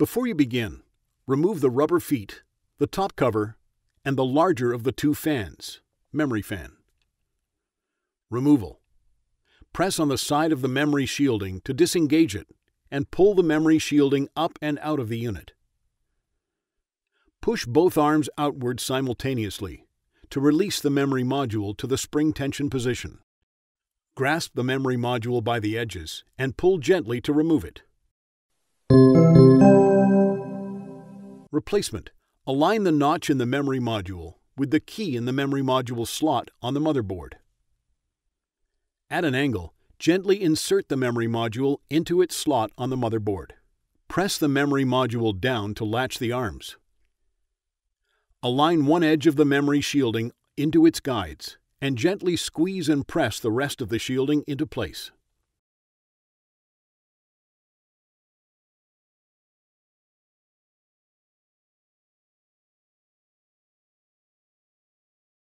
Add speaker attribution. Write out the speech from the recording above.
Speaker 1: Before you begin, remove the rubber feet, the top cover, and the larger of the two fans, memory fan. Removal. Press on the side of the memory shielding to disengage it and pull the memory shielding up and out of the unit. Push both arms outward simultaneously to release the memory module to the spring tension position. Grasp the memory module by the edges and pull gently to remove it. Replacement. Align the notch in the memory module with the key in the memory module slot on the motherboard. At an angle, gently insert the memory module into its slot on the motherboard. Press the memory module down to latch the arms. Align one edge of the memory shielding into its guides and gently squeeze and press the rest of the shielding into place.